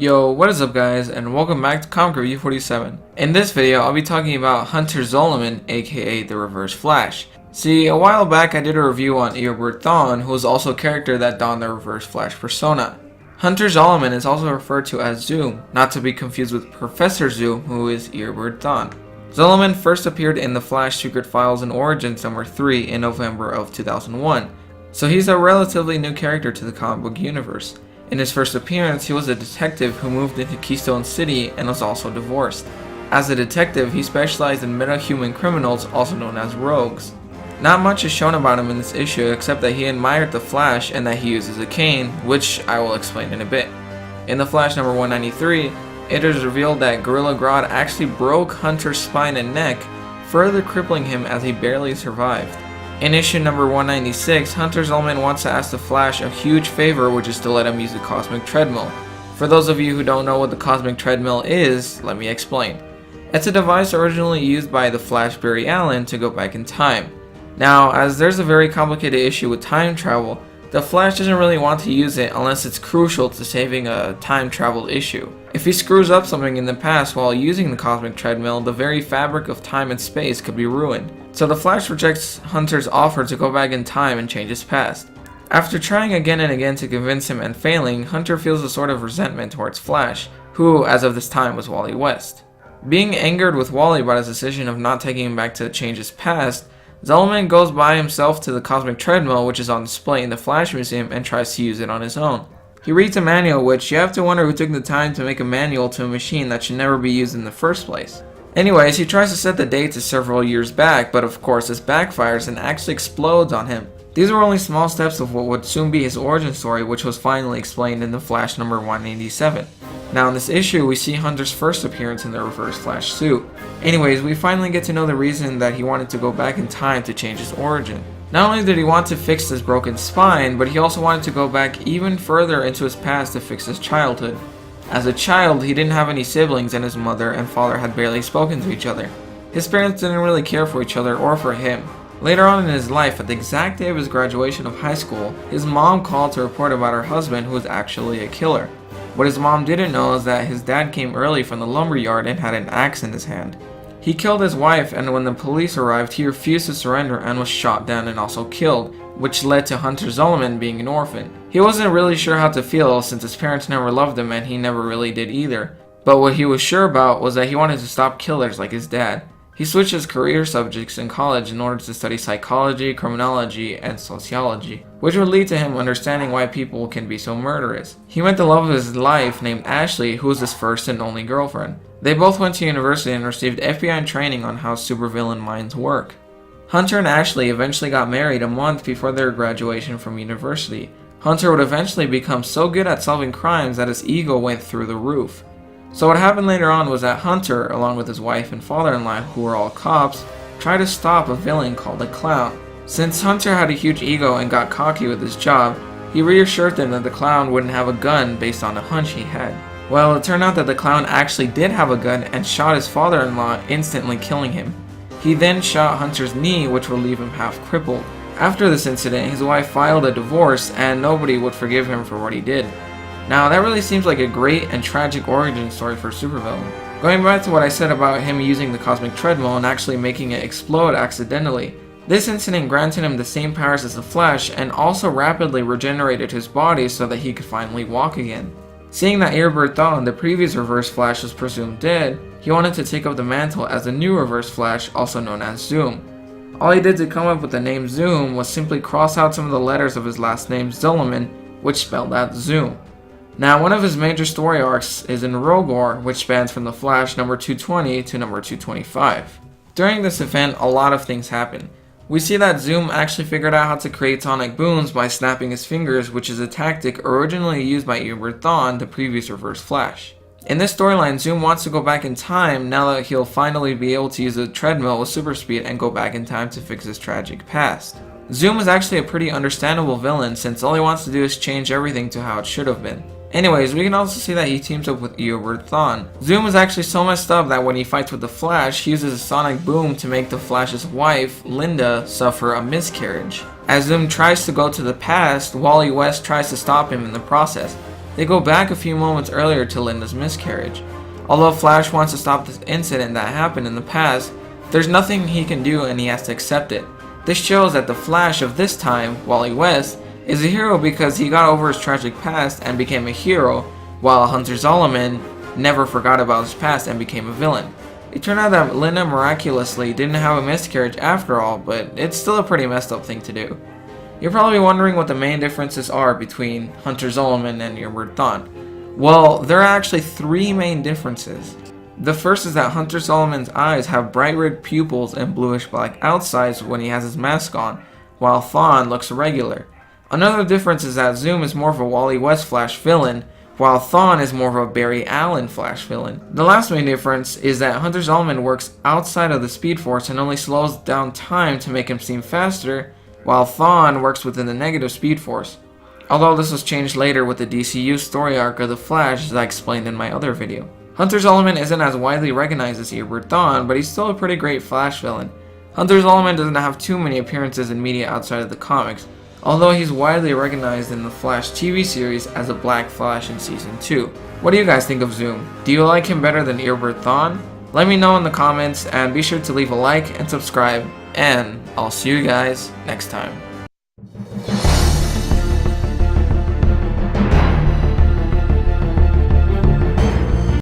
Yo, what is up guys, and welcome back to Comicreview47. In this video, I'll be talking about Hunter Zoloman, aka the Reverse Flash. See, a while back I did a review on Earbird Thawne, who is also a character that donned the Reverse Flash persona. Hunter Zoloman is also referred to as Zoom, not to be confused with Professor Zoom, who is Earbird Thawne. Zoloman first appeared in The Flash Secret Files and Origins number 3 in November of 2001, so he's a relatively new character to the comic book universe. In his first appearance, he was a detective who moved into Keystone City and was also divorced. As a detective, he specialized in metahuman criminals, also known as rogues. Not much is shown about him in this issue except that he admired the Flash and that he uses a cane, which I will explain in a bit. In The Flash number 193, it is revealed that Gorilla Grodd actually broke Hunter's spine and neck, further crippling him as he barely survived. In issue number 196, Hunter Zoloman wants to ask the Flash a huge favor, which is to let him use the Cosmic Treadmill. For those of you who don't know what the Cosmic Treadmill is, let me explain. It's a device originally used by the Flash Barry Allen to go back in time. Now, as there's a very complicated issue with time travel, the Flash doesn't really want to use it unless it's crucial to saving a time travel issue. If he screws up something in the past while using the Cosmic Treadmill, the very fabric of time and space could be ruined. So the Flash rejects Hunter's offer to go back in time and change his past. After trying again and again to convince him and failing, Hunter feels a sort of resentment towards Flash, who as of this time was Wally West. Being angered with Wally about his decision of not taking him back to change his past, Zoloman goes by himself to the Cosmic Treadmill, which is on display in the Flash Museum, and tries to use it on his own. He reads a manual, which you have to wonder who took the time to make a manual to a machine that should never be used in the first place. Anyways, he tries to set the date to several years back, but of course this backfires and actually explodes on him. These were only small steps of what would soon be his origin story, which was finally explained in The Flash number 187. Now in this issue, we see Hunter's first appearance in the Reverse Flash suit. Anyways, we finally get to know the reason that he wanted to go back in time to change his origin. Not only did he want to fix his broken spine, but he also wanted to go back even further into his past to fix his childhood. As a child, he didn't have any siblings and his mother and father had barely spoken to each other. His parents didn't really care for each other or for him. Later on in his life, at the exact day of his graduation of high school, his mom called to report about her husband who was actually a killer. What his mom didn't know is that his dad came early from the lumberyard and had an axe in his hand. He killed his wife, and when the police arrived, he refused to surrender and was shot down and also killed, which led to Hunter Zoloman being an orphan. He wasn't really sure how to feel since his parents never loved him and he never really did either. But what he was sure about was that he wanted to stop killers like his dad. He switched his career subjects in college in order to study psychology, criminology, and sociology, which would lead to him understanding why people can be so murderous. He met the love of his life named Ashley, who was his first and only girlfriend. They both went to university and received FBI training on how supervillain minds work. Hunter and Ashley eventually got married a month before their graduation from university. Hunter would eventually become so good at solving crimes that his ego went through the roof. So what happened later on was that Hunter, along with his wife and father-in-law, who were all cops, tried to stop a villain called the Clown. Since Hunter had a huge ego and got cocky with his job, he reassured them that the Clown wouldn't have a gun based on a hunch he had. Well, it turned out that the Clown actually did have a gun and shot his father-in-law, instantly killing him. He then shot Hunter's knee, which would leave him half crippled. After this incident, his wife filed a divorce and nobody would forgive him for what he did. Now, that really seems like a great and tragic origin story for a supervillain. Going back to what I said about him using the Cosmic Treadmill and actually making it explode accidentally, this incident granted him the same powers as the Flash and also rapidly regenerated his body so that he could finally walk again. Seeing that Earbird Thawne, the previous Reverse Flash, was presumed dead, he wanted to take up the mantle as the new Reverse Flash, also known as Zoom. All he did to come up with the name Zoom was simply cross out some of the letters of his last name Zoloman, which spelled out Zoom. Now, one of his major story arcs is in Rogor, which spans from The Flash number 220 to number 225. During this event, a lot of things happen. We see that Zoom actually figured out how to create sonic booms by snapping his fingers, which is a tactic originally used by Earbird Thawne, the previous Reverse Flash. In this storyline, Zoom wants to go back in time now that he'll finally be able to use a treadmill with super speed and go back in time to fix his tragic past. Zoom is actually a pretty understandable villain since all he wants to do is change everything to how it should have been. Anyways, we can also see that he teams up with Eobard Thawne. Zoom is actually so messed up that when he fights with the Flash, he uses a sonic boom to make the Flash's wife, Linda, suffer a miscarriage. As Zoom tries to go to the past, Wally West tries to stop him in the process. They go back a few moments earlier to Linda's miscarriage. Although Flash wants to stop this incident that happened in the past, there's nothing he can do and he has to accept it. This shows that the Flash of this time, Wally West, is a hero because he got over his tragic past and became a hero, while Hunter Zoloman never forgot about his past and became a villain. It turned out that Linda miraculously didn't have a miscarriage after all, but it's still a pretty messed up thing to do. You're probably wondering what the main differences are between Hunter Zoloman and Eobard Thawne. Well, there are actually three main differences. The first is that Hunter Zoloman's eyes have bright red pupils and bluish black outsides when he has his mask on, while Thawne looks regular. Another difference is that Zoom is more of a Wally West Flash villain, while Thawne is more of a Barry Allen Flash villain. The last main difference is that Hunter Zoloman works outside of the Speed Force and only slows down time to make him seem faster, while Thawne works within the negative Speed Force. Although this was changed later with the DCU story arc of the Flash, as I explained in my other video. Hunter Zoloman isn't as widely recognized as Eobard Thawne, but he's still a pretty great Flash villain. Hunter Zoloman doesn't have too many appearances in media outside of the comics, although he's widely recognized in the Flash TV series as a Black Flash in Season 2. What do you guys think of Zoom? Do you like him better than Eobard Thawne? Let me know in the comments, and be sure to leave a like and subscribe, and I'll see you guys next time.